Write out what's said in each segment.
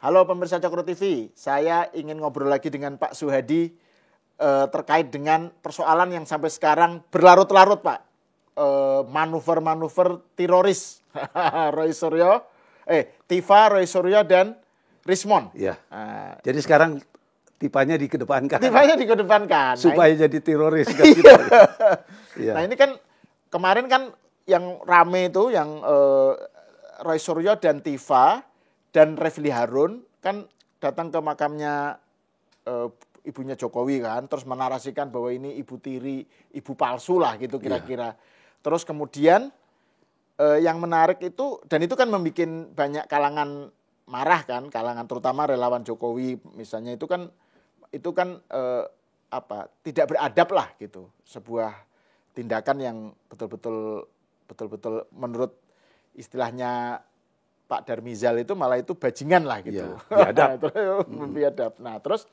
Halo pemirsa Cokro TV, saya ingin ngobrol lagi dengan Pak Suhadi terkait dengan persoalan yang sampai sekarang berlarut-larut, Pak. Manuver-manuver teroris Tifa, Roy Suryo dan Rismond. Iya. Jadi sekarang tipanya dikedepankan. Tipanya dikedepankan. Supaya jadi teroris. Kan gitu. Iya. Nah ini kan kemarin kan yang rame itu yang Roy Suryo dan Tifa dan Refli Harun kan datang ke makamnya ibunya Jokowi kan, terus menarasikan bahwa ini ibu tiri, ibu palsu lah gitu kira-kira. Terus kemudian yang menarik itu, dan itu kan membuat banyak kalangan marah kan, kalangan terutama relawan Jokowi misalnya itu kan tidak beradab lah gitu, sebuah tindakan yang betul-betul menurut istilahnya Pak Darmizal itu malah itu bajingan lah gitu. Biadab. Nah, terus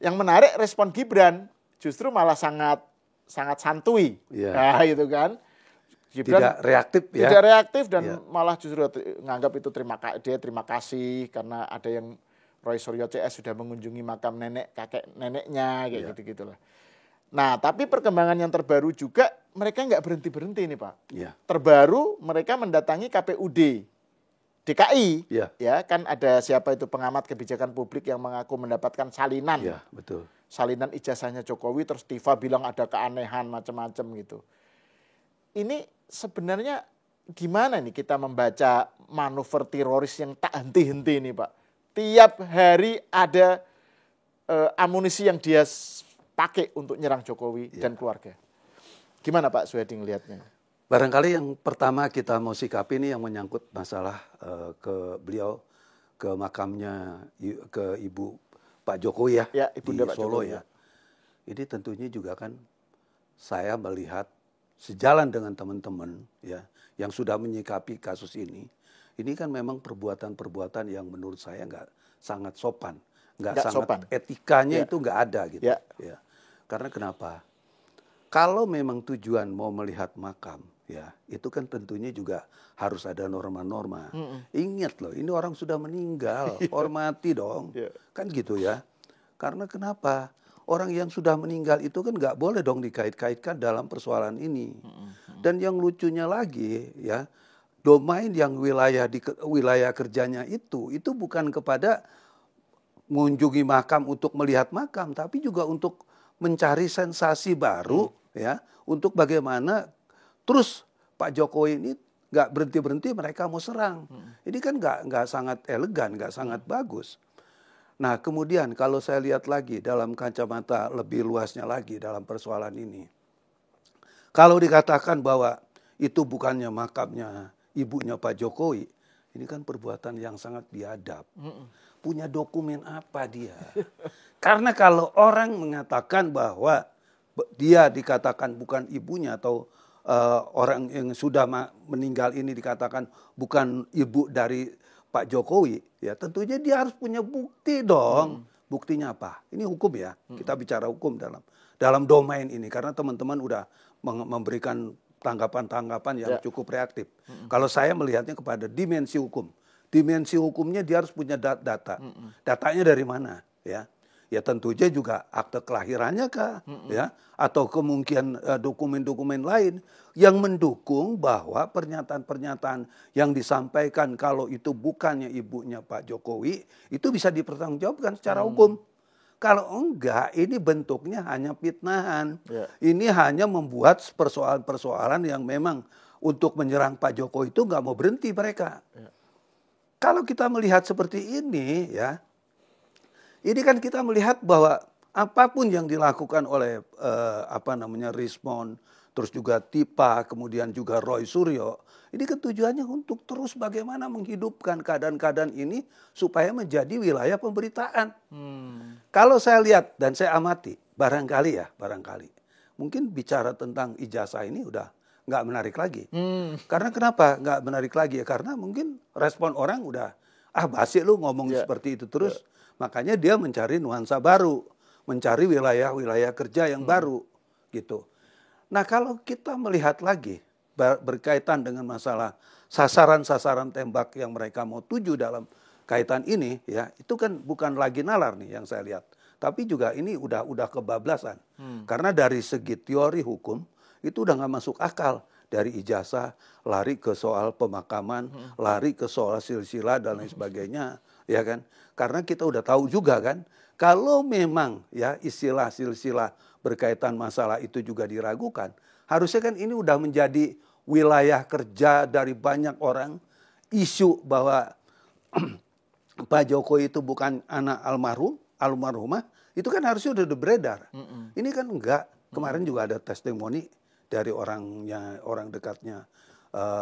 yang menarik respon Gibran justru malah sangat santuy. Nah, gitu kan. Gibran tidak reaktif ya. Tidak reaktif dan malah justru nganggap itu terima kasih karena ada yang Roy Suryo CS sudah mengunjungi makam kakek neneknya kayak gitu-gitulah. Nah, tapi perkembangan yang terbaru juga mereka nggak berhenti nih, Pak. Terbaru mereka mendatangi KPUD DKI, ya kan ada siapa itu pengamat kebijakan publik yang mengaku mendapatkan salinan, betul. Salinan ijazahnya Jokowi, terus Tifa bilang ada keanehan macam-macam gitu. Ini sebenarnya gimana nih kita membaca manuver teroris yang tak henti-henti ini, Pak? Tiap hari ada amunisi yang dia pakai untuk nyerang Jokowi dan keluarga. Gimana Pak Suhadi ngelihatnya? Barangkali yang pertama kita mau sikapi ini yang menyangkut masalah beliau ke makamnya ke ibu Pak Jokowi di Solo ya. Ini tentunya juga kan saya melihat sejalan dengan teman-teman ya yang sudah menyikapi kasus ini kan memang perbuatan-perbuatan yang menurut saya nggak sangat sopan, nggak sangat sopan. Etikanya itu nggak ada gitu. Ya. Karena kenapa? Kalau memang tujuan mau melihat makam, ya itu kan tentunya juga harus ada norma-norma. Ingat loh, ini orang sudah meninggal, hormati dong, kan gitu ya. Karena kenapa? Orang yang sudah meninggal itu kan nggak boleh dong dikait-kaitkan dalam persoalan ini. Dan yang lucunya lagi, ya domain yang wilayah kerjanya itu bukan kepada mengunjungi makam untuk melihat makam, tapi juga untuk mencari sensasi baru. Ya, untuk bagaimana terus Pak Jokowi ini nggak berhenti mereka mau serang. Ini kan nggak sangat elegan, nggak sangat bagus. Nah kemudian kalau saya lihat lagi dalam kacamata lebih luasnya lagi dalam persoalan ini, kalau dikatakan bahwa itu bukannya makamnya ibunya Pak Jokowi, ini kan perbuatan yang sangat biadab. Punya dokumen apa dia? Karena kalau orang mengatakan bahwa dia dikatakan bukan ibunya atau orang yang sudah meninggal ini dikatakan bukan ibu dari Pak Jokowi, ya tentunya dia harus punya bukti dong. Buktinya apa? Ini hukum ya. Kita bicara hukum dalam domain ini karena teman-teman udah memberikan tanggapan-tanggapan yang cukup reaktif. Kalau saya melihatnya kepada dimensi hukum. Dimensi hukumnya dia harus punya data. Datanya dari mana, ya? Ya tentunya juga akte kelahirannya kah, ya, atau kemungkinan dokumen-dokumen lain yang mendukung bahwa pernyataan-pernyataan yang disampaikan kalau itu bukannya ibunya Pak Jokowi itu bisa dipertanggungjawabkan secara hukum. Kalau enggak, ini bentuknya hanya fitnahan. Ini hanya membuat persoalan-persoalan yang memang untuk menyerang Pak Jokowi itu nggak mau berhenti mereka. Kalau kita melihat seperti ini, ya. Ini kan kita melihat bahwa apapun yang dilakukan oleh Rismond, terus juga Tifa, kemudian juga Roy Suryo, ini kan tujuannya untuk terus bagaimana menghidupkan keadaan-keadaan ini supaya menjadi wilayah pemberitaan. Kalau saya lihat dan saya amati, barangkali, mungkin bicara tentang ijazah ini udah nggak menarik lagi. Karena kenapa nggak menarik lagi? Ya karena mungkin respon orang udah basi lu ngomong seperti itu terus. Makanya dia mencari nuansa baru, mencari wilayah-wilayah kerja yang baru, gitu. Nah kalau kita melihat lagi berkaitan dengan masalah sasaran-sasaran tembak yang mereka mau tuju dalam kaitan ini ya, itu kan bukan lagi nalar nih yang saya lihat. Tapi juga ini udah kebablasan. Karena dari segi teori hukum itu udah nggak masuk akal. Dari ijazah lari ke soal pemakaman, lari ke soal silsilah dan lain sebagainya, ya kan? Karena kita udah tahu juga kan, kalau memang ya istilah silsilah berkaitan masalah itu juga diragukan, harusnya kan ini udah menjadi wilayah kerja dari banyak orang. Isu bahwa Pak Jokowi itu bukan anak almarhumah, itu kan harusnya udah beredar. Ini kan enggak. Kemarin juga ada testimoni dari orang dekatnya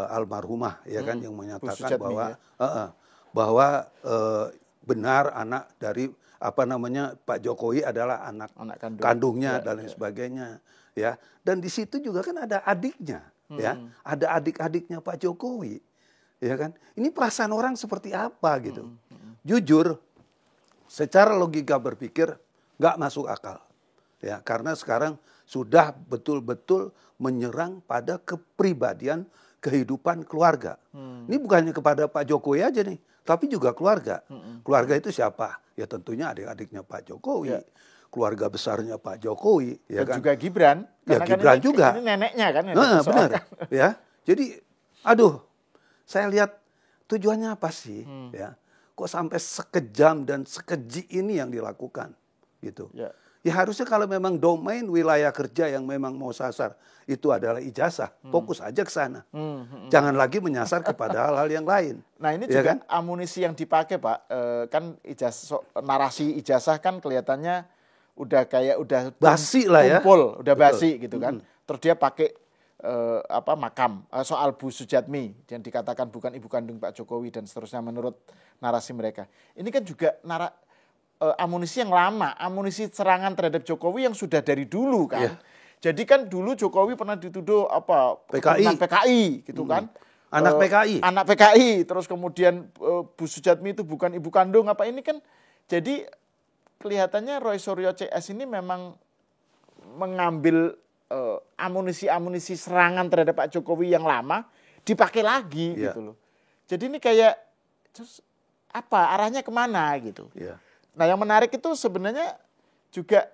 almarhumah, ya kan, yang menyatakan bahwa benar anak dari Pak Jokowi adalah anak kandungnya dan lain sebagainya, ya. Dan di situ juga kan ada adiknya, ya, ada adik-adiknya Pak Jokowi. Ya kan? Ini perasaan orang seperti apa gitu. Jujur, secara logika berpikir nggak masuk akal. Ya, karena sekarang sudah betul-betul menyerang pada kepribadian kehidupan keluarga. Ini bukannya kepada Pak Jokowi aja nih, tapi juga keluarga. Keluarga itu siapa? Ya tentunya adik-adiknya Pak Jokowi. Keluarga besarnya Pak Jokowi. Ya dan kan? juga Gibran. Ya Gibran juga. Ini neneknya kan. Benar. Ya, jadi aduh. Saya lihat tujuannya apa sih, ya? Kok sampai sekejam dan sekeji ini yang dilakukan, gitu. Ya harusnya kalau memang domain wilayah kerja yang memang mau sasar itu adalah ijazah, fokus aja ke sana. Jangan lagi menyasar kepada hal-hal yang lain. Nah ini ya juga kan? Amunisi yang dipakai Pak, kan narasi ijazah kan kelihatannya udah basi lah ya, tumpul, udah basi gitu kan. Terus dia pakai makam soal Bu Sujatmi yang dikatakan bukan ibu kandung Pak Jokowi dan seterusnya menurut narasi mereka. Ini kan juga amunisi yang lama, amunisi serangan terhadap Jokowi yang sudah dari dulu kan. Jadi kan dulu Jokowi pernah dituduh PKI gitu kan. Anak PKI. Anak PKI, terus kemudian Bu Sujatmi itu bukan ibu kandung apa ini kan. Jadi kelihatannya Roy Suryo CS ini memang mengambil amunisi serangan terhadap Pak Jokowi yang lama dipakai lagi gitu loh. Jadi ini kayak terus apa arahnya kemana gitu. Nah yang menarik itu sebenarnya juga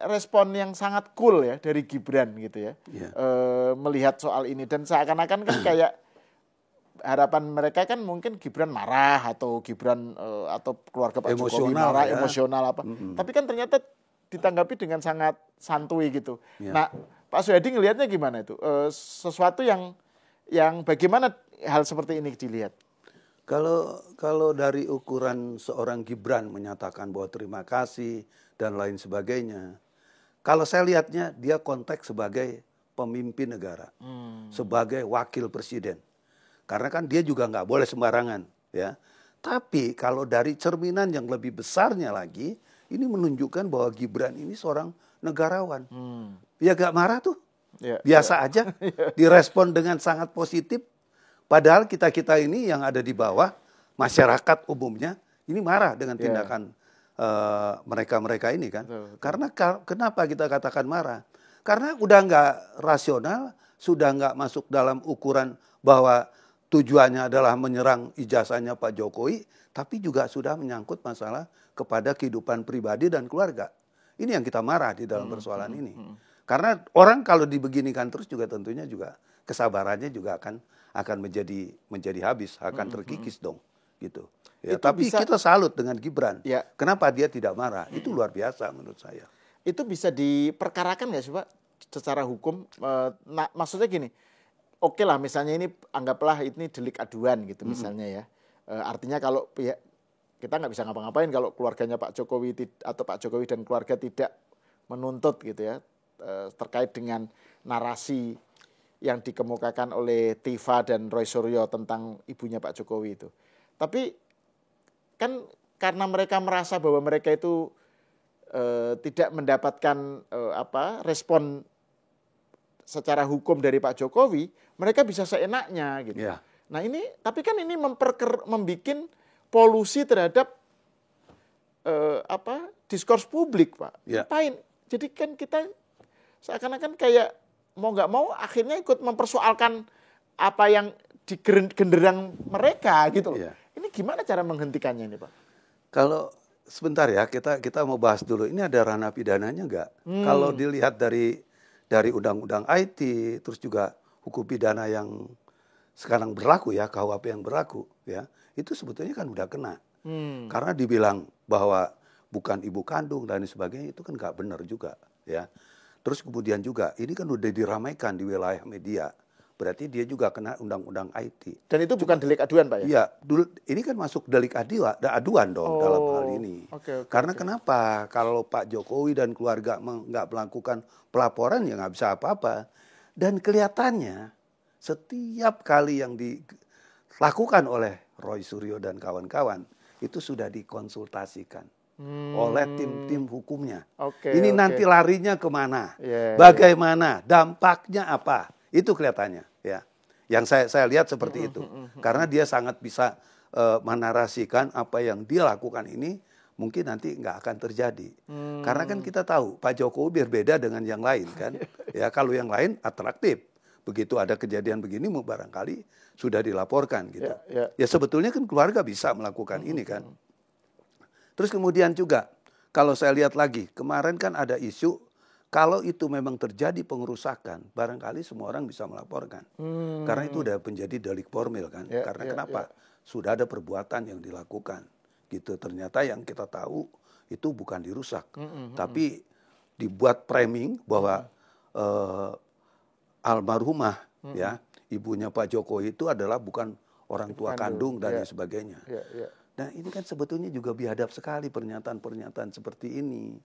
respon yang sangat cool ya dari Gibran gitu ya. Melihat soal ini dan seakan-akan kan kayak harapan mereka kan mungkin Gibran marah atau Gibran atau keluarga Pak Jokowi marah, emosional apa. Tapi kan ternyata ditanggapi dengan sangat santuy gitu. Nah, Pak Suyadi ngelihatnya gimana itu? Sesuatu yang bagaimana hal seperti ini dilihat? Kalau dari ukuran seorang Gibran menyatakan bahwa terima kasih dan lain sebagainya, kalau saya lihatnya dia konteks sebagai pemimpin negara, sebagai wakil presiden. Karena kan dia juga nggak boleh sembarangan, ya. Tapi kalau dari cerminan yang lebih besarnya lagi, ini menunjukkan bahwa Gibran ini seorang negarawan. Ya gak marah tuh. Biasa aja. Direspon dengan sangat positif. Padahal kita-kita ini yang ada di bawah, masyarakat umumnya, ini marah dengan tindakan mereka-mereka ini kan. Karena kenapa kita katakan marah? Karena udah gak rasional, sudah gak masuk dalam ukuran bahwa tujuannya adalah menyerang ijazahnya Pak Jokowi, tapi juga sudah menyangkut masalah kepada kehidupan pribadi dan keluarga. Ini yang kita marah di dalam persoalan ini. Karena orang kalau dibeginikan terus juga tentunya juga kesabarannya juga akan menjadi habis, akan terkikis dong, gitu. Ya, tapi kita salut dengan Gibran. Kenapa dia tidak marah? Itu luar biasa menurut saya. Itu bisa diperkarakan nggak sih Pak secara hukum? Maksudnya gini, oke lah misalnya ini anggaplah ini delik aduan gitu misalnya ya. Artinya kalau kita nggak bisa ngapa-ngapain kalau keluarganya Pak Jokowi atau Pak Jokowi dan keluarga tidak menuntut gitu ya terkait dengan narasi yang dikemukakan oleh Tifa dan Roy Suryo tentang ibunya Pak Jokowi itu. Tapi kan karena mereka merasa bahwa mereka itu tidak mendapatkan respon secara hukum dari Pak Jokowi, mereka bisa seenaknya gitu. Nah ini, tapi kan ini membikin polusi terhadap diskurs publik, Pak. Ngapain? Jadi kan kita seakan-akan kayak mau nggak mau akhirnya ikut mempersoalkan apa yang di genderang mereka gitu loh. Yeah. Ini gimana cara menghentikannya ini, Pak? Kalau sebentar ya, kita mau bahas dulu. Ini ada ranah pidananya nggak? Kalau dilihat dari undang-undang IT, terus juga hukum pidana yang sekarang berlaku ya, KUHP yang berlaku ya, itu sebetulnya kan udah kena. Karena dibilang bahwa bukan ibu kandung dan sebagainya, itu kan nggak benar juga ya. Terus kemudian juga ini kan udah diramaikan di wilayah media. Berarti dia juga kena undang-undang IT. Dan itu bukan delik aduan, Pak ya? Iya, ini kan masuk delik aduan dong dalam hal ini. Karena kenapa? Kalau Pak Jokowi dan keluarga nggak melakukan pelaporan ya nggak bisa apa-apa. Dan kelihatannya setiap kali yang dilakukan oleh Roy Suryo dan kawan-kawan itu sudah dikonsultasikan oleh tim-tim hukumnya. Ini nanti larinya kemana? Bagaimana? Dampaknya apa? Itu kelihatannya ya. Yang saya lihat seperti itu. Karena dia sangat bisa menarasikan apa yang dia lakukan ini mungkin nanti nggak akan terjadi. Karena kan kita tahu Pak Jokowi berbeda dengan yang lain kan. Ya kalau yang lain atraktif. Begitu ada kejadian begini barangkali sudah dilaporkan gitu. Ya sebetulnya kan keluarga bisa melakukan ini kan. Terus kemudian juga kalau saya lihat lagi kemarin kan ada isu kalau itu memang terjadi pengerusakan barangkali semua orang bisa melaporkan. Karena itu udah menjadi delik formil kan. Karena kenapa? Sudah ada perbuatan yang dilakukan gitu. Ternyata yang kita tahu itu bukan dirusak. Tapi dibuat framing bahwa almarhumah ya ibunya Pak Jokowi itu adalah bukan orang tua kandung dan sebagainya. Nah ini kan sebetulnya juga biadab sekali pernyataan-pernyataan seperti ini.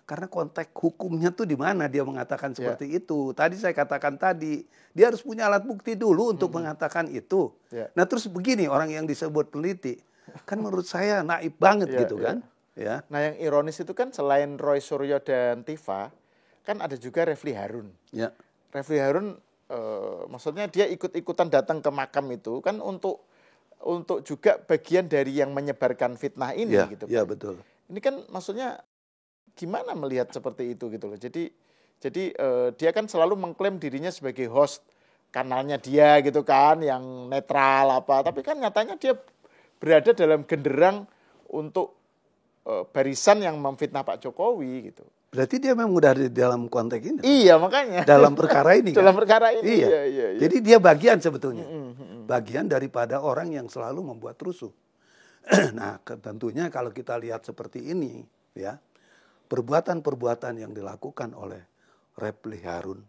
Karena konteks hukumnya tuh di mana dia mengatakan seperti itu. Tadi saya katakan tadi, dia harus punya alat bukti dulu untuk mengatakan itu. Nah terus begini orang yang disebut peneliti, kan menurut saya naif banget gitu kan. Ya. Nah yang ironis itu kan selain Roy Suryo dan Tifa, kan ada juga Refli Harun. Refli Harun maksudnya dia ikut-ikutan datang ke makam itu kan untuk juga bagian dari yang menyebarkan fitnah ini gitu. Iya betul. Ini kan maksudnya gimana melihat seperti itu gitu loh. Jadi dia kan selalu mengklaim dirinya sebagai host kanalnya dia gitu kan yang netral apa, tapi kan nyatanya dia berada dalam genderang untuk barisan yang memfitnah Pak Jokowi gitu. Berarti dia memang udah di dalam konteks ini. Iya, makanya. Dalam perkara ini kan? Dalam perkara ini. Iya. Jadi dia bagian sebetulnya. Bagian daripada orang yang selalu membuat rusuh. Nah, tentunya kalau kita lihat seperti ini, ya, perbuatan-perbuatan yang dilakukan oleh Refli Harun,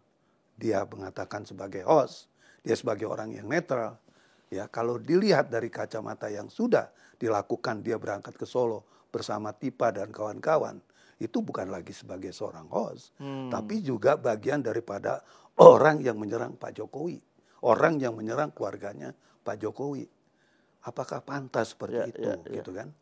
dia mengatakan sebagai host, dia sebagai orang yang netral, ya, kalau dilihat dari kacamata yang sudah dilakukan, dia berangkat ke Solo bersama Tipa dan kawan-kawan, itu bukan lagi sebagai seorang host, tapi juga bagian daripada orang yang menyerang Pak Jokowi, orang yang menyerang keluarganya Pak Jokowi. Apakah pantas seperti itu, gitu kan?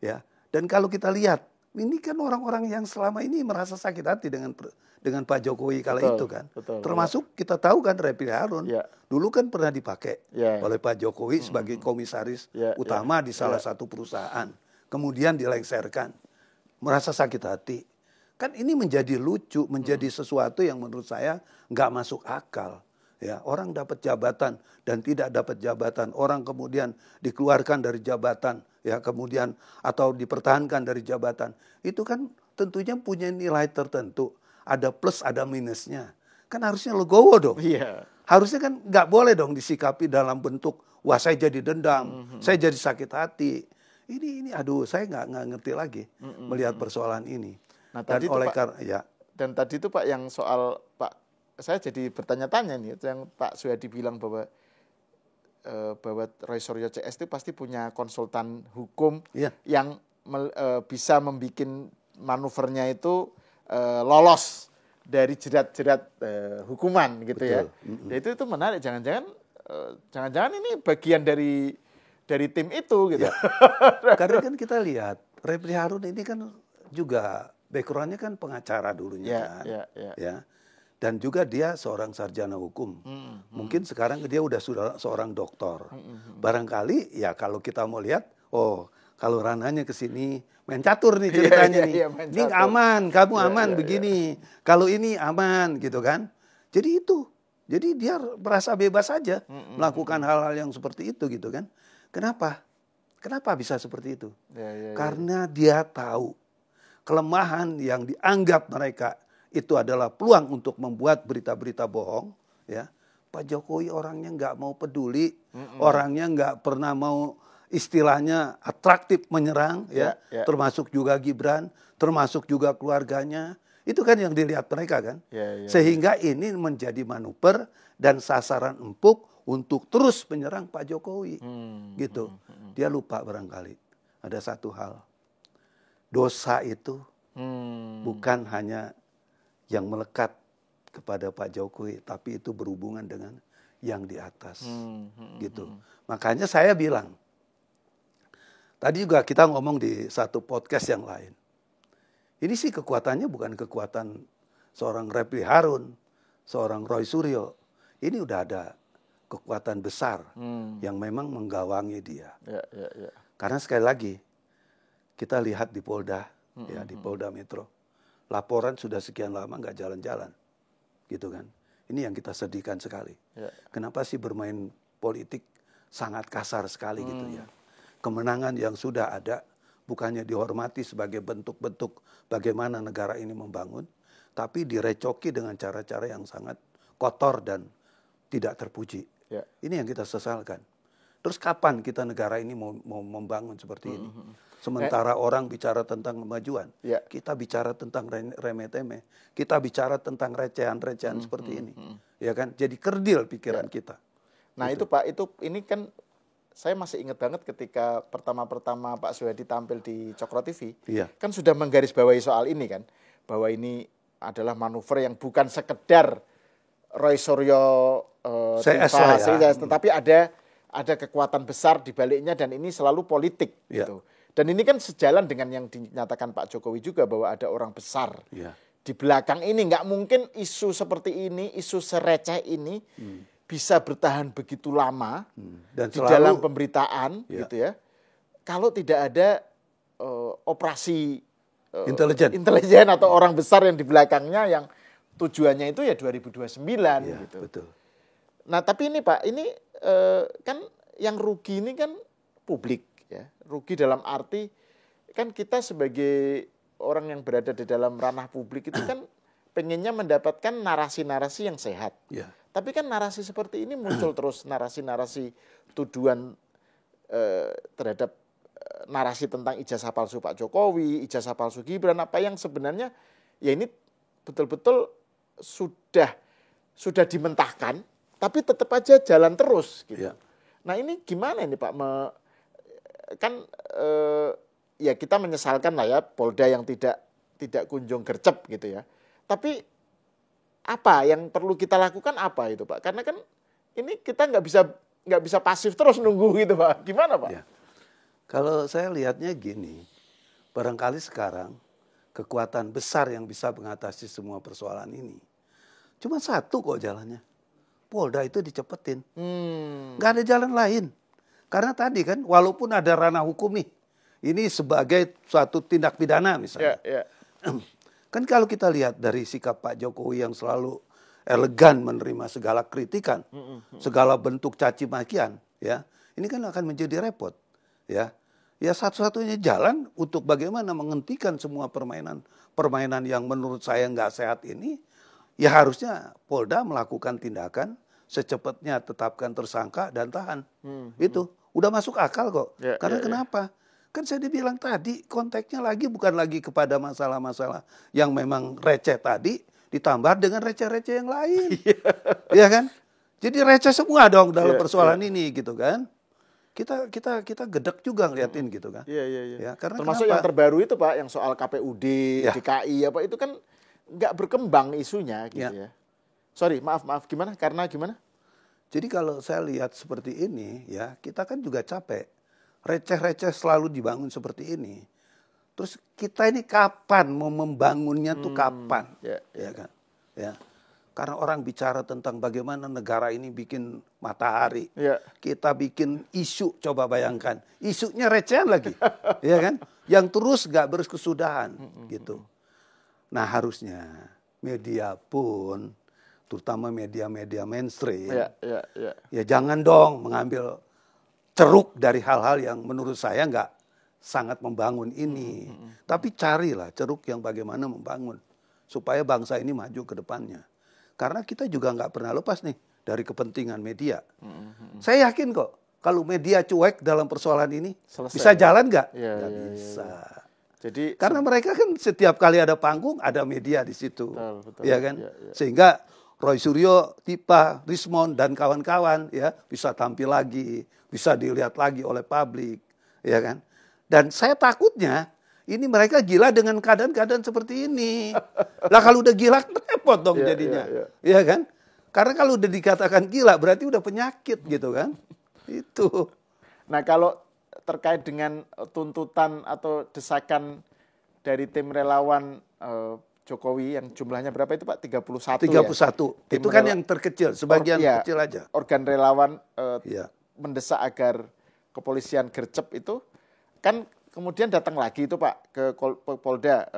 Ya. Dan kalau kita lihat, ini kan orang-orang yang selama ini merasa sakit hati dengan Pak Jokowi kala itu kan. Termasuk kita tahu kan Refli Harun, dulu kan pernah dipakai oleh Pak Jokowi sebagai komisaris utama di salah satu perusahaan. Kemudian dilengsarkan. Merasa sakit hati. Kan ini menjadi lucu, menjadi sesuatu yang menurut saya nggak masuk akal. Ya, orang dapat jabatan dan tidak dapat jabatan, orang kemudian dikeluarkan dari jabatan, ya kemudian atau dipertahankan dari jabatan. Itu kan tentunya punya nilai tertentu, ada plus ada minusnya. Kan harusnya legowo dong. Harusnya kan nggak boleh dong disikapi dalam bentuk wah saya jadi dendam, saya jadi sakit hati. Ini aduh saya nggak ngerti lagi melihat persoalan ini. Nah, tadi dan oleh dan tadi itu Pak yang soal Pak, saya jadi bertanya-tanya nih yang Pak Suyadi bilang bahwa Roy Suryo CS itu pasti punya konsultan hukum yang bisa membuat manuvernya itu lolos dari jerat-jerat hukuman gitu. Betul. Ya. Itu menarik. Jangan-jangan ini bagian dari tim itu gitu. Ya. Karena kan kita lihat Refli Harun ini kan juga background-nya kan pengacara dulunya kan. Ya. Dan juga dia seorang sarjana hukum. Mungkin sekarang dia udah seorang doktor. Barangkali ya kalau kita mau lihat, kalau ranahnya ke sini main catur nih ceritanya nih. Ini aman, kamu aman begini. Kalau ini aman gitu kan. Jadi itu Jadi dia merasa bebas saja melakukan hal-hal yang seperti itu gitu kan. Kenapa? Kenapa bisa seperti itu? Karena dia tahu kelemahan yang dianggap mereka itu adalah peluang untuk membuat berita-berita bohong. Ya, Pak Jokowi orangnya nggak mau peduli, orangnya nggak pernah mau istilahnya atraktif menyerang, termasuk juga Gibran, termasuk juga keluarganya. Itu kan yang dilihat mereka kan. Sehingga ini menjadi manuver dan sasaran empuk untuk terus menyerang Pak Jokowi. Gitu. Dia lupa barangkali. Ada satu hal. Dosa itu bukan hanya yang melekat kepada Pak Jokowi, tapi itu berhubungan dengan yang di atas. Gitu. Makanya saya bilang, tadi juga kita ngomong di satu podcast yang lain. Ini sih kekuatannya bukan kekuatan seorang Refli Harun, seorang Roy Suryo. Ini udah ada kekuatan besar yang memang menggawangi dia. Karena sekali lagi, kita lihat di Polda, di Polda Metro, laporan sudah sekian lama nggak jalan-jalan, gitu kan. Ini yang kita sedihkan sekali. Kenapa sih bermain politik sangat kasar sekali gitu ya. Kemenangan yang sudah ada, bukannya dihormati sebagai bentuk-bentuk bagaimana negara ini membangun, tapi direcoki dengan cara-cara yang sangat kotor dan tidak terpuji. Ini yang kita sesalkan. Terus kapan kita negara ini mau membangun seperti ini? Sementara orang bicara tentang kemajuan, kita bicara tentang remeh-temeh, kita bicara tentang recehan-recehan seperti ini, ya kan? Jadi kerdil pikiran kita. Nah gitu. Itu Pak, ini kan saya masih ingat banget ketika pertama-pertama Pak Soehadi tampil di Cokro TV, kan sudah menggarisbawahi soal ini kan, bahwa ini adalah manuver yang bukan sekedar Roy Suryo, tetapi ada kekuatan besar di baliknya dan ini selalu politik gitu. Dan ini kan sejalan dengan yang dinyatakan Pak Jokowi juga bahwa ada orang besar di belakang ini. Nggak mungkin isu seperti ini, isu sereceh ini bisa bertahan begitu lama dan di dalam pemberitaan gitu ya. Kalau tidak ada operasi intelijen atau orang besar yang di belakangnya yang tujuannya itu ya 2029 gitu. Betul. Nah, tapi ini Pak, ini kan yang rugi ini kan publik ya. Rugi dalam arti kan kita sebagai orang yang berada di dalam ranah publik itu kan pengennya mendapatkan narasi-narasi yang sehat. Tapi kan narasi seperti ini muncul terus, narasi-narasi tuduhan terhadap narasi tentang ijazah palsu Pak Jokowi, ijazah palsu Gibran, apa yang sebenarnya ya ini betul-betul sudah dimentahkan, tapi tetap aja jalan terus gitu. Nah ini gimana ini Pak? Ya kita menyesalkan lah ya Polda yang tidak kunjung gercep gitu ya. Tapi apa yang perlu kita lakukan apa itu Pak? Karena kan ini kita nggak bisa pasif terus nunggu gitu Pak. Gimana Pak? Kalau saya lihatnya gini, barangkali sekarang kekuatan besar yang bisa mengatasi semua persoalan ini cuma satu kok jalannya. Polda itu dicepetin. Nggak ada jalan lain. Karena tadi kan walaupun ada ranah hukum nih, ini sebagai suatu tindak pidana misalnya. Kan kalau kita lihat dari sikap Pak Jokowi yang selalu elegan menerima segala kritikan, segala bentuk caci makian, ya, ini kan akan menjadi repot, ya. Ya satu-satunya jalan untuk bagaimana menghentikan semua permainan yang menurut saya nggak sehat ini, ya harusnya Polda melakukan tindakan secepatnya tetapkan tersangka dan tahan. Itu udah masuk akal kok. Karena kenapa? Kan saya dibilang tadi konteksnya bukan lagi kepada masalah-masalah yang memang receh tadi ditambah dengan receh-receh yang lain. Iya kan? Jadi receh semua dong dalam persoalan ini gitu kan. Kita gedek juga ngeliatin gitu kan. Ya, karena termasuk kenapa? Yang terbaru itu Pak, yang soal KPUD, DKI apa itu kan nggak berkembang isunya gitu ya. Sorry, maaf gimana? Karena gimana? Jadi kalau saya lihat seperti ini ya, kita kan juga capek. Receh-receh selalu dibangun seperti ini. Terus kita ini kapan mau membangunnya tuh kapan? Ya kan? Ya. Karena orang bicara tentang bagaimana negara ini bikin matahari. Kita bikin isu, coba bayangkan. Isunya recehan lagi. Ya kan? Yang terus gak berkesudahan gitu. Nah harusnya media pun terutama media-media mainstream. Ya. Jangan dong mengambil ceruk dari hal-hal yang menurut saya nggak sangat membangun ini. Tapi carilah ceruk yang bagaimana membangun supaya bangsa ini maju ke depannya. Karena kita juga nggak pernah lepas nih dari kepentingan media. Saya yakin kok kalau media cuek dalam persoalan ini bisa jalan nggak? Nggak bisa. Jadi karena mereka kan setiap kali ada panggung ada media di situ, betul. Ya kan? Sehingga Roy Suryo, Tipa, Rismond dan kawan-kawan ya bisa tampil lagi, bisa dilihat lagi oleh publik, ya kan? Dan saya takutnya ini mereka gila dengan keadaan-keadaan seperti ini. Lah kalau udah gila repot dong jadinya, ya kan? Karena kalau udah dikatakan gila berarti udah penyakit gitu kan? Itu. Nah kalau terkait dengan tuntutan atau desakan dari tim relawan Jokowi yang jumlahnya berapa itu Pak? 31 ya? Itu kan yang terkecil, sebagian kecil aja. Organ relawan mendesak agar kepolisian gercep itu, kan kemudian datang lagi itu Pak ke Polda.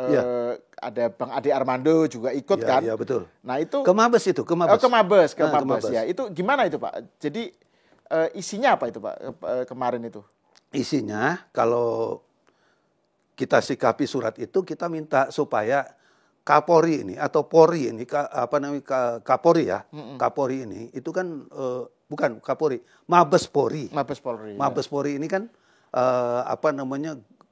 Ada Bang Ade Armando juga ikut kan? Iya betul. Nah itu ke Mabes itu, ke Mabes ya. Itu gimana itu Pak? Jadi isinya apa itu Pak kemarin itu? Isinya kalau kita sikapi surat itu kita minta supaya Kapolri ini atau Polri ini Kapolri ya. Kapolri ini itu kan bukan Kapolri, Mabes Polri. Mabes Polri ini kan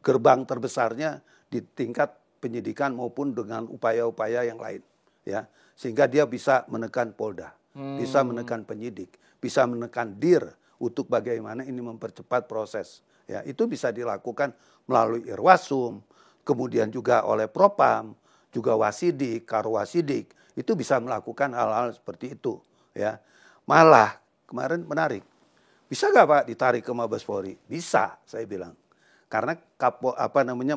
gerbang terbesarnya di tingkat penyidikan maupun dengan upaya-upaya yang lain ya. Sehingga dia bisa menekan Polda, bisa menekan penyidik, bisa menekan DIR untuk bagaimana ini mempercepat proses. Ya, itu bisa dilakukan melalui Irwasum, kemudian juga oleh Propam, juga Wasidik, Karwasidik, itu bisa melakukan hal-hal seperti itu. Ya, malah kemarin menarik, bisa nggak Pak ditarik ke Mabes Polri? Bisa, saya bilang, karena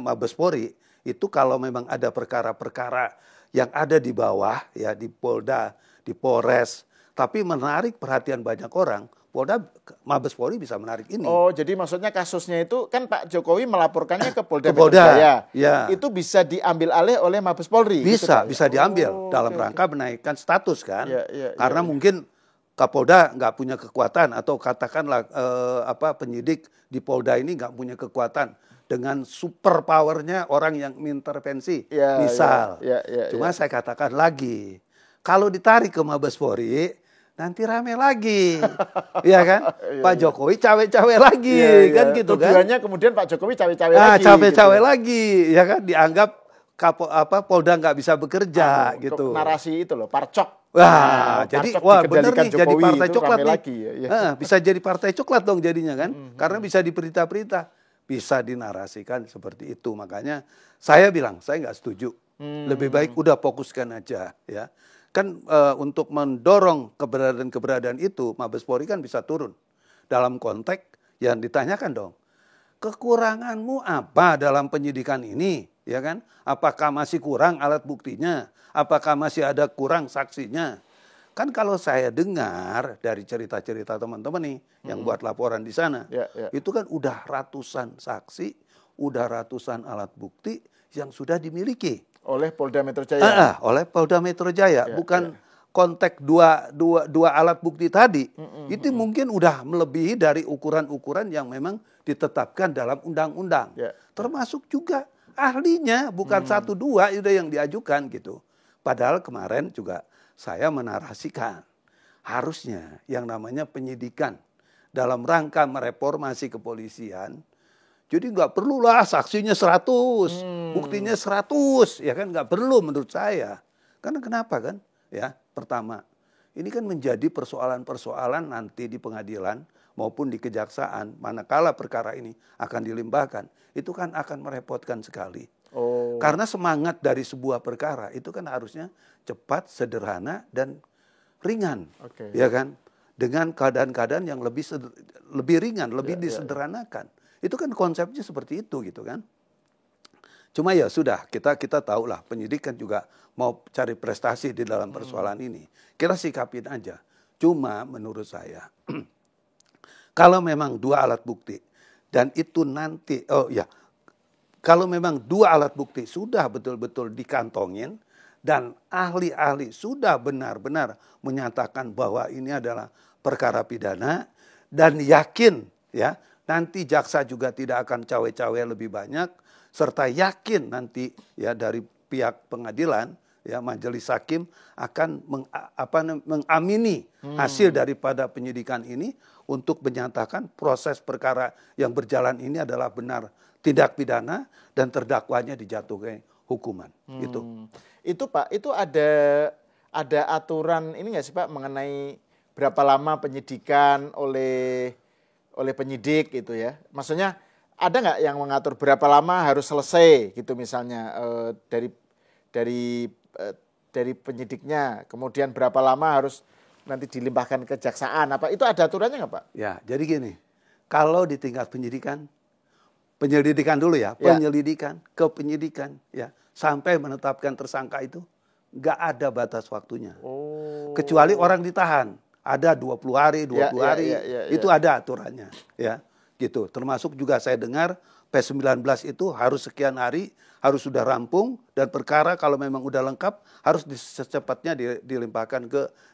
Mabes Polri itu kalau memang ada perkara-perkara yang ada di bawah, ya di Polda, di Polres, tapi menarik perhatian banyak orang. Polda, Mabes Polri bisa menarik ini. Oh, jadi maksudnya kasusnya itu kan Pak Jokowi melaporkannya ke Polda Metro Jaya. Ya. Itu bisa diambil alih oleh Mabes Polri. Bisa diambil dalam rangka menaikkan status kan. Karena mungkin Kapolda nggak punya kekuatan atau katakanlah penyidik di Polda ini nggak punya kekuatan dengan super powernya orang yang mengintervensi. Misal. Cuma saya katakan lagi, kalau ditarik ke Mabes Polri nanti rame lagi, ya kan? Pak Jokowi cawe-cawe lagi, kan gitu kan? Tujuannya kemudian Pak Jokowi cawe-cawe lagi. Cawe-cawe lagi, ya kan? Dianggap Polda nggak bisa bekerja, gitu. Narasi itu loh, parcok. Jadi bener nih jadi partai coklat nih. Lagi, bisa jadi partai coklat dong jadinya kan? Karena bisa di berita-berita, bisa dinarasikan seperti itu. Makanya saya bilang saya nggak setuju. Lebih baik udah fokuskan aja, ya. Kan untuk mendorong keberadaan itu Mabes Polri kan bisa turun dalam konteks yang ditanyakan dong, kekuranganmu apa dalam penyidikan ini, ya kan? Apakah masih kurang alat buktinya, apakah masih ada kurang saksinya? Kan kalau saya dengar dari cerita-cerita teman-teman nih yang buat laporan di sana, itu kan udah ratusan saksi, udah ratusan alat bukti yang sudah dimiliki oleh Polda Metro Jaya. Oleh Polda Metro Jaya, bukan konteks dua alat bukti tadi. Itu mungkin udah melebihi dari ukuran-ukuran yang memang ditetapkan dalam undang-undang. Termasuk juga ahlinya, bukan 1-2 itu yang diajukan gitu. Padahal kemarin juga saya menarasikan harusnya yang namanya penyidikan dalam rangka mereformasi kepolisian. Jadi nggak perlulah saksinya 100, buktinya 100, ya kan nggak perlu menurut saya. Karena kenapa kan? Ya, pertama, ini kan menjadi persoalan-persoalan nanti di pengadilan maupun di kejaksaan, manakala perkara ini akan dilimpahkan, itu kan akan merepotkan sekali. Karena semangat dari sebuah perkara itu kan harusnya cepat, sederhana dan ringan, ya kan? Dengan keadaan-keadaan yang lebih ringan, lebih disederhanakan. Itu kan konsepnya seperti itu gitu kan. Cuma ya sudah, kita tahu lah penyidik kan juga mau cari prestasi di dalam persoalan ini. Kita sikapin aja. Cuma menurut saya, kalau memang 2 alat bukti dan itu nanti, kalau memang 2 alat bukti sudah betul-betul dikantongin dan ahli-ahli sudah benar-benar menyatakan bahwa ini adalah perkara pidana dan yakin ya nanti jaksa juga tidak akan cawe-cawe lebih banyak serta yakin nanti ya dari pihak pengadilan ya majelis hakim akan mengamini hasil daripada penyidikan ini untuk menyatakan proses perkara yang berjalan ini adalah benar tindak pidana dan terdakwanya dijatuhkan hukuman gitu. Itu Pak, itu ada aturan ini nggak sih Pak mengenai berapa lama penyidikan oleh penyidik gitu ya? Maksudnya ada nggak yang mengatur berapa lama harus selesai gitu misalnya dari penyidiknya, kemudian berapa lama harus nanti dilimpahkan ke kejaksaan, apa itu ada aturannya nggak Pak? Ya, jadi gini, kalau di tingkat penyelidikan dulu ya, penyelidikan ke penyidikan ya, sampai menetapkan tersangka itu nggak ada batas waktunya. Kecuali orang ditahan, ada 20 hari, 20 hari, itu ada aturannya ya. Gitu. Termasuk juga saya dengar P19 itu harus sekian hari, harus sudah rampung dan perkara kalau memang udah lengkap harus secepatnya dilimpahkan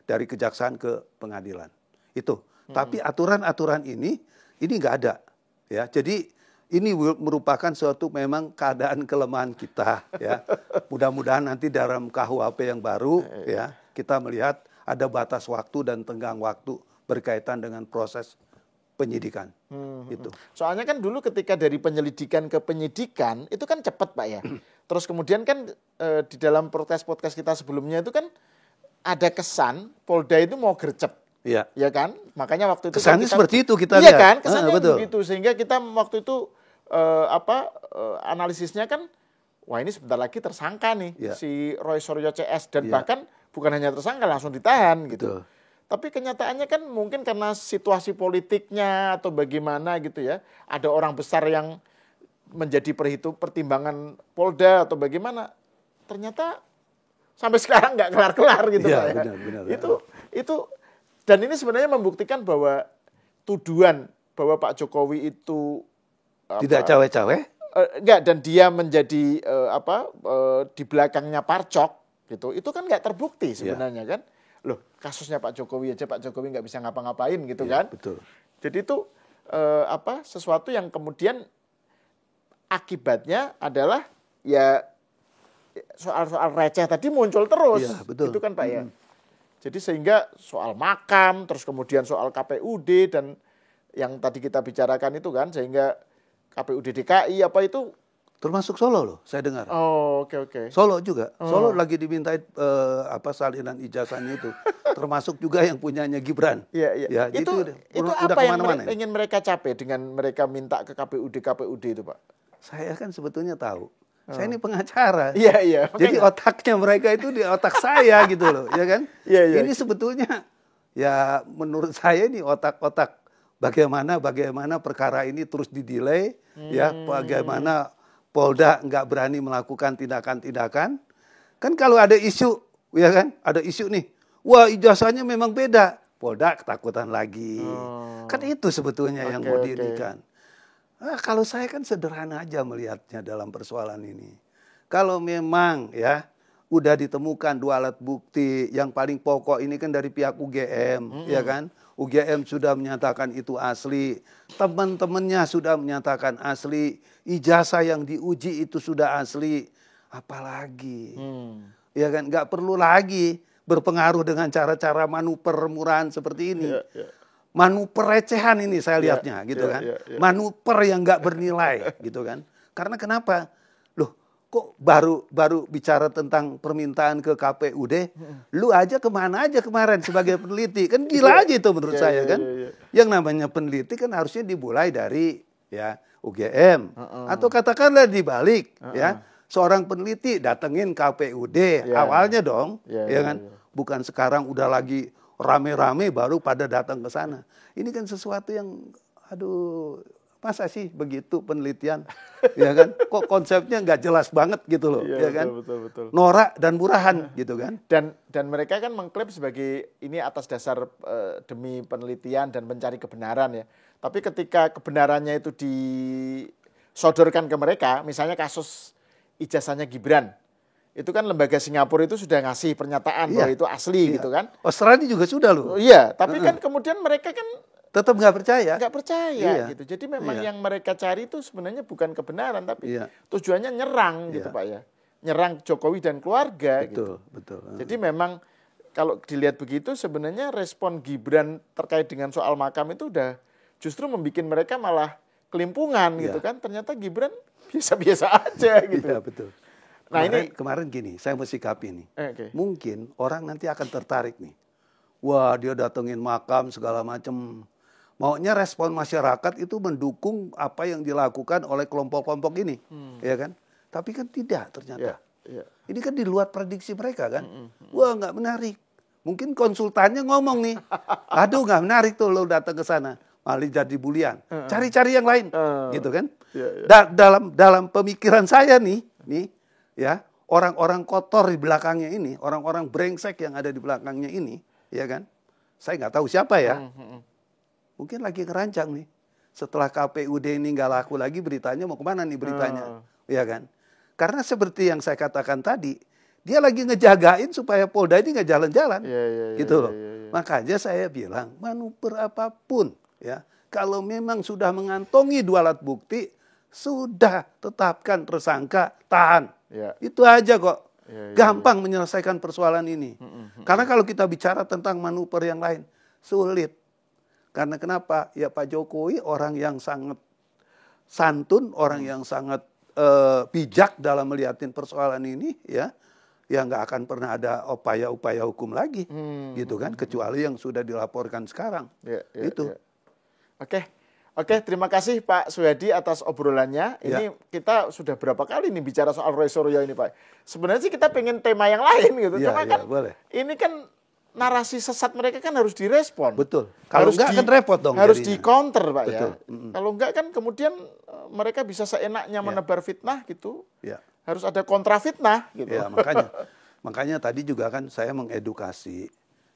dari kejaksaan ke pengadilan. Itu. Tapi aturan-aturan ini nggak ada. Ya. Jadi ini merupakan suatu memang keadaan kelemahan kita. Ya. Mudah-mudahan nanti dalam KUHP yang baru ya kita melihat ada batas waktu dan tenggang waktu berkaitan dengan proses penyidikan. Itu. Soalnya kan dulu ketika dari penyelidikan ke penyidikan itu kan cepat Pak ya. Terus kemudian kan di dalam podcast kita sebelumnya itu kan ada kesan Polda itu mau gercep. Iya. Ya kan? Makanya waktu itu kesannya seperti itu kita lihat. Iya kan? Kesannya begitu sehingga kita waktu itu analisisnya kan wah ini sebentar lagi tersangka nih si Roy Suryo CS dan bahkan bukan hanya tersangka langsung ditahan gitu. Betul. Tapi kenyataannya kan mungkin karena situasi politiknya atau bagaimana gitu ya. Ada orang besar yang menjadi pertimbangan Polda atau bagaimana. Ternyata sampai sekarang nggak kelar-kelar gitu Pak ya. Benar. Itu dan ini sebenarnya membuktikan bahwa tuduhan bahwa Pak Jokowi itu tidak cawe-cawe. Enggak, dan dia menjadi di belakangnya parcok gitu. Itu kan nggak terbukti sebenarnya kan. Loh, kasusnya Pak Jokowi aja Pak Jokowi nggak bisa ngapa-ngapain gitu kan. Betul. Jadi itu sesuatu yang kemudian akibatnya adalah ya soal-soal receh tadi muncul terus. Ya, betul. Itu kan Pak ya. Jadi sehingga soal makam, terus kemudian soal KPUD dan yang tadi kita bicarakan itu kan, sehingga KPUD DKI apa itu termasuk Solo loh, saya dengar. Oh, oke. Solo juga. Solo lagi dimintain salinan ijazahnya itu. Termasuk juga yang punyanya Gibran. Iya. Ya, itu apa yang ingin mereka capai dengan mereka minta ke KPUD itu, Pak? Saya kan sebetulnya tahu. Saya ini pengacara. Iya. Jadi otaknya mereka itu di otak saya gitu loh, ya kan? Iya. Ini sebetulnya ya menurut saya ini otak-otak bagaimana perkara ini terus didelay, ya bagaimana Polda nggak berani melakukan tindakan-tindakan. Kan kalau ada isu, ya kan, ada isu nih, wah ijazahnya memang beda, Polda ketakutan lagi. Kan itu sebetulnya yang mau diinikan. Kalau saya kan sederhana aja melihatnya dalam persoalan ini. Kalau memang ya udah ditemukan 2 alat bukti, yang paling pokok ini kan dari pihak UGM, ya kan? UGM sudah menyatakan itu asli, teman-temannya sudah menyatakan asli, ijazah yang diuji itu sudah asli, apalagi, ya kan? Nggak perlu lagi berpengaruh dengan cara-cara manuver murahan seperti ini, manuver recehan ini saya lihatnya, gitu kan? Manuver yang nggak bernilai, gitu kan? Karena kenapa? Kok baru bicara tentang permintaan ke KPUD, lu aja kemana aja kemarin sebagai peneliti, kan gila aja itu menurut saya kan. Yang namanya peneliti kan harusnya dimulai dari ya UGM atau katakanlah dibalik ya seorang peneliti datengin KPUD awalnya dong, ya kan, bukan sekarang udah lagi rame-rame baru pada datang ke sana. Ini kan sesuatu yang aduh. Masa sih begitu penelitian, ya kan? Kok konsepnya nggak jelas banget gitu loh, ya kan? Betul. Norak dan murahan gitu kan? Dan mereka kan mengklaim sebagai ini atas dasar demi penelitian dan mencari kebenaran ya. Tapi ketika kebenarannya itu disodorkan ke mereka, misalnya kasus ijazahnya Gibran, Itu kan lembaga Singapura itu sudah ngasih pernyataan bahwa itu asli gitu kan. Australia juga sudah loh. Iya, tapi kan kemudian mereka kan tetap nggak percaya. Nggak percaya gitu. Jadi memang yang mereka cari itu sebenarnya bukan kebenaran, tapi tujuannya nyerang gitu Pak ya. Nyerang Jokowi dan keluarga gitu. Betul. Jadi memang kalau dilihat begitu sebenarnya respon Gibran terkait dengan soal makam itu udah justru membuat mereka malah kelimpungan gitu kan. Ternyata Gibran biasa-biasa aja gitu. Iya, betul. Nah kemarin gini, saya mesti sikapi nih. Mungkin orang nanti akan tertarik nih. Wah, dia datengin makam segala macam. Maunya respon masyarakat itu mendukung apa yang dilakukan oleh kelompok-kelompok ini, ya kan? Tapi kan tidak ternyata. Ini kan di luar prediksi mereka kan. Wah, nggak menarik. Mungkin konsultannya ngomong nih, aduh nggak menarik tuh lo datang ke sana, malah jadi bulian. Cari-cari yang lain, gitu kan? Dalam pemikiran saya nih, ya orang-orang kotor di belakangnya ini, orang-orang brengsek yang ada di belakangnya ini, ya kan? Saya nggak tahu siapa ya. Mungkin lagi ngerancang nih. Setelah KPUD ini nggak laku lagi, beritanya mau kemana nih beritanya, ya kan? Karena seperti yang saya katakan tadi, dia lagi ngejagain supaya Polda ini nggak jalan-jalan, gitu loh. Makanya saya bilang manuver apapun, ya, kalau memang sudah mengantongi 2 alat bukti, sudah tetapkan tersangka, tahan. Itu aja kok. Gampang menyelesaikan persoalan ini. Karena kalau kita bicara tentang manuver yang lain, sulit. Karena kenapa? Ya Pak Jokowi orang yang sangat santun, orang yang sangat bijak dalam melihatin persoalan ini, ya nggak akan pernah ada upaya-upaya hukum lagi, gitu kan? Kecuali yang sudah dilaporkan sekarang. Itu. Oke, terima kasih Pak Suyadi atas obrolannya. Ini kita sudah berapa kali nih bicara soal Roy Suryo ini Pak. Sebenarnya sih kita pengen tema yang lain gitu. Cuma kan ini kan narasi sesat mereka kan harus direspon. Betul. Kalau enggak kan repot dong. Harus di-counter Pak. Betul. Ya. Kalau enggak kan kemudian mereka bisa seenaknya menebar fitnah gitu. Harus ada kontra fitnah gitu. Ya, makanya tadi juga kan saya mengedukasi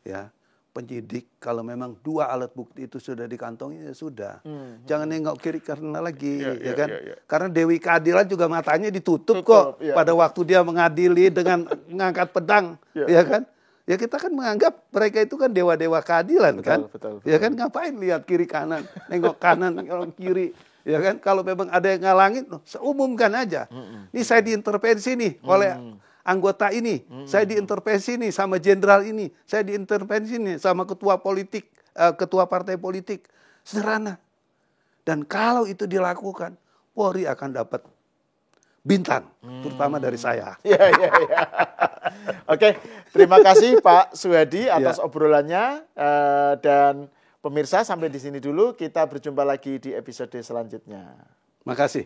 ya. Penyidik kalau memang 2 alat bukti itu sudah dikantongi ya sudah. Jangan nengok kiri karena lagi ya kan. Karena Dewi Keadilan juga matanya ditutup kok pada waktu dia mengadili dengan mengangkat pedang ya kan. Ya kita kan menganggap mereka itu kan dewa-dewa keadilan kan. Ya kan ngapain lihat kiri kanan, nengok kanan, nengok kiri. Ya kan kalau memang ada yang ngalangin, seumumkan aja. Ini saya diintervensi nih oleh anggota ini, saya diintervensi nih sama jenderal ini, saya diintervensi nih sama ketua politik, ketua partai politik. Sederhana. Dan kalau itu dilakukan, Polri akan dapat bintang, terutama dari saya. Oke, terima kasih Pak Suyadi atas obrolannya dan pemirsa sampai di sini dulu. Kita berjumpa lagi di episode selanjutnya. Makasih.